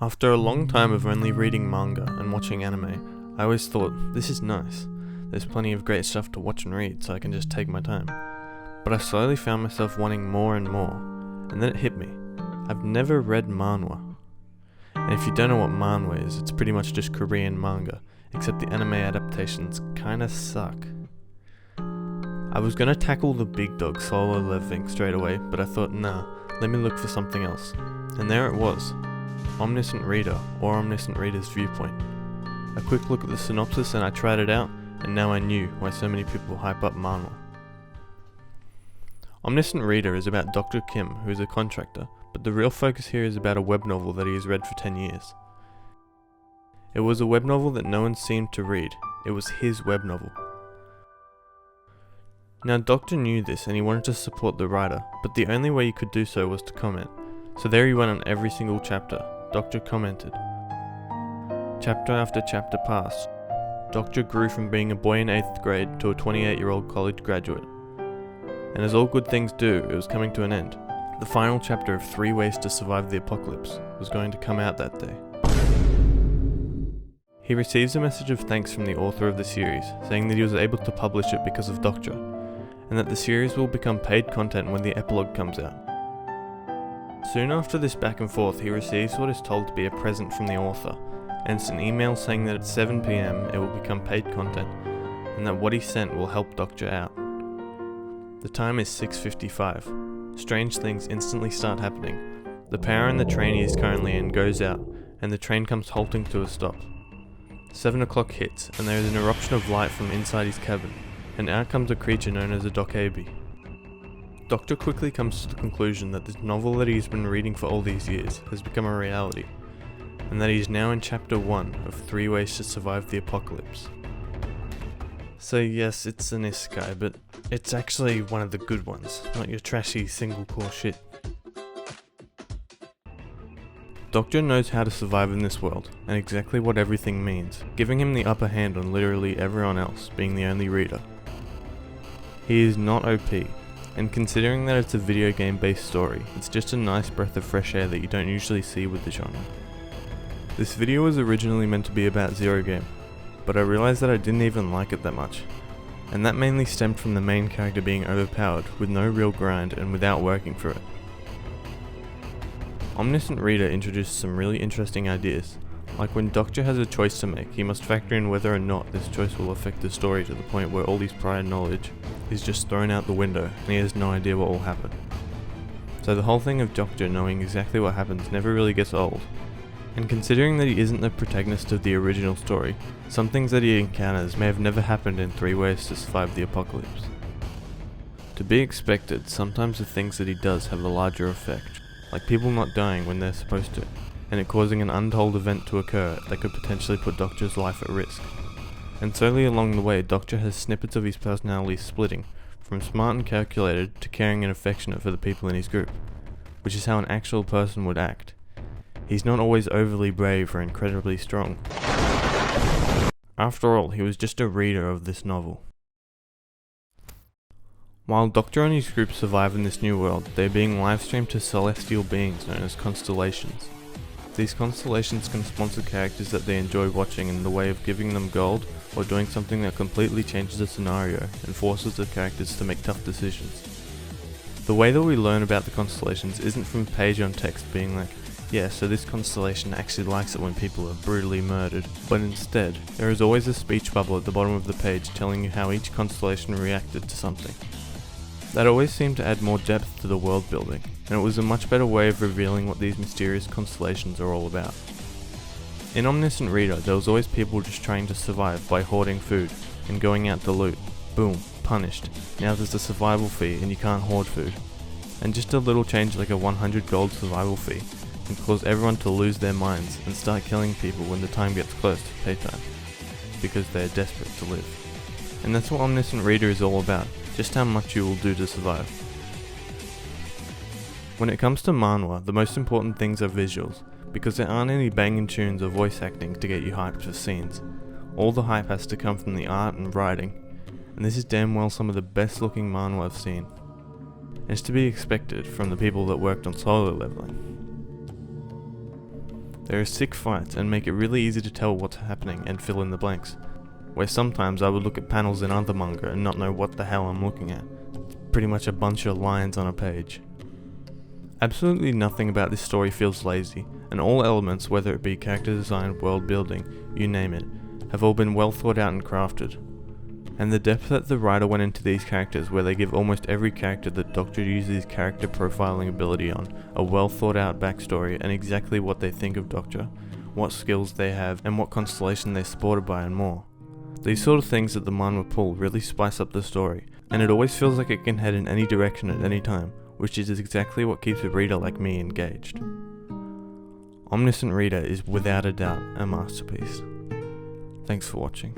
After a long time of only reading manga and watching anime, I always thought, this is nice. There's plenty of great stuff to watch and read, so I can just take my time. But I slowly found myself wanting more and more, and then it hit me. I've never read Manhwa. And if you don't know what Manhwa is, it's pretty much just Korean manga, except the anime adaptations kinda suck. I was gonna tackle the big dog solo leveling straight away, but I thought, nah, let me look for something else. And there it was. Omniscient Reader, or Omniscient Reader's Viewpoint. A quick look at the synopsis and I tried it out, and now I knew why so many people hype up Manhwa. Omniscient Reader is about Dr. Kim, who is a contractor, but the real focus here is about a web novel that he has read for 10 years. It was a web novel that no one seemed to read. It was his web novel. Now Doctor knew this and he wanted to support the writer, but the only way he could do so was to comment. So there he went on every single chapter. Doctor commented. Chapter after chapter passed. Doctor grew from being a boy in 8th grade to a 28-year-old college graduate. And as all good things do, it was coming to an end. The final chapter of 3 Ways to Survive the Apocalypse was going to come out that day. He receives a message of thanks from the author of the series, saying that he was able to publish it because of Doctor, and that the series will become paid content when the epilogue comes out. Soon after this back and forth, he receives what is told to be a present from the author, and it's an email saying that at 7 PM it will become paid content, and that what he sent will help Doctor out. The time is 6:55. Strange things instantly start happening. The power in the train he is currently in goes out, and the train comes halting to a stop. 7 o'clock hits, and there is an eruption of light from inside his cabin, and out comes a creature known as a Dokebi. Doctor quickly comes to the conclusion that this novel that he's been reading for all these years has become a reality, and that he is now in chapter 1 of 3 Ways to Survive the Apocalypse. So yes, it's an isekai, but it's actually one of the good ones, not your trashy single core shit. Doctor knows how to survive in this world, and exactly what everything means, giving him the upper hand on literally everyone else, being the only reader. He is not OP, and considering that it's a video game based story, it's just a nice breath of fresh air that you don't usually see with the genre. This video was originally meant to be about Zero Game, but I realised that I didn't even like it that much, and that mainly stemmed from the main character being overpowered with no real grind and without working for it. Omniscient Reader introduced some really interesting ideas, like when Doctor has a choice to make, he must factor in whether or not this choice will affect the story to the point where all his prior knowledge is just thrown out the window and he has no idea what will happen. So the whole thing of Doctor knowing exactly what happens never really gets old. And considering that he isn't the protagonist of the original story, some things that he encounters may have never happened in 3 Ways to Survive the Apocalypse. To be expected, sometimes the things that he does have a larger effect, like people not dying when they're supposed to, and it causing an untold event to occur that could potentially put Doctor's life at risk. And slowly along the way, Doctor has snippets of his personality splitting, from smart and calculated to caring and affectionate for the people in his group, which is how an actual person would act. He's not always overly brave or incredibly strong. After all, he was just a reader of this novel. While Doctor and his group survive in this new world, they are being live-streamed to celestial beings known as constellations. These constellations can sponsor characters that they enjoy watching in the way of giving them gold or doing something that completely changes the scenario and forces the characters to make tough decisions. The way that we learn about the constellations isn't from page on text being like, yeah, so this constellation actually likes it when people are brutally murdered, but instead, there is always a speech bubble at the bottom of the page telling you how each constellation reacted to something. That always seemed to add more depth to the world building, and it was a much better way of revealing what these mysterious constellations are all about. In Omniscient Reader, there was always people just trying to survive by hoarding food, and going out to loot. Boom, punished. Now there's a survival fee and you can't hoard food. And just a little change like a 100 gold survival fee can cause everyone to lose their minds and start killing people when the time gets close to paytime, because they're desperate to live. And that's what Omniscient Reader is all about, just how much you will do to survive. When it comes to Manhwa, the most important things are visuals, because there aren't any banging tunes or voice acting to get you hyped for scenes. All the hype has to come from the art and writing, and this is damn well some of the best looking Manhwa I've seen. And it's to be expected from the people that worked on solo leveling. There are sick fights and make it really easy to tell what's happening and fill in the blanks, where sometimes I would look at panels in other manga and not know what the hell I'm looking at. It's pretty much a bunch of lines on a page. Absolutely nothing about this story feels lazy, and all elements, whether it be character design, world building, you name it, have all been well thought out and crafted. And the depth that the writer went into these characters, where they give almost every character that Doctor uses character profiling ability on a well thought out backstory and exactly what they think of Doctor, what skills they have, and what constellation they're supported by, and more. These sort of things that the manhwa pull really spice up the story, and it always feels like it can head in any direction at any time, which is exactly what keeps a reader like me engaged. Omniscient Reader is without a doubt a masterpiece. Thanks for watching.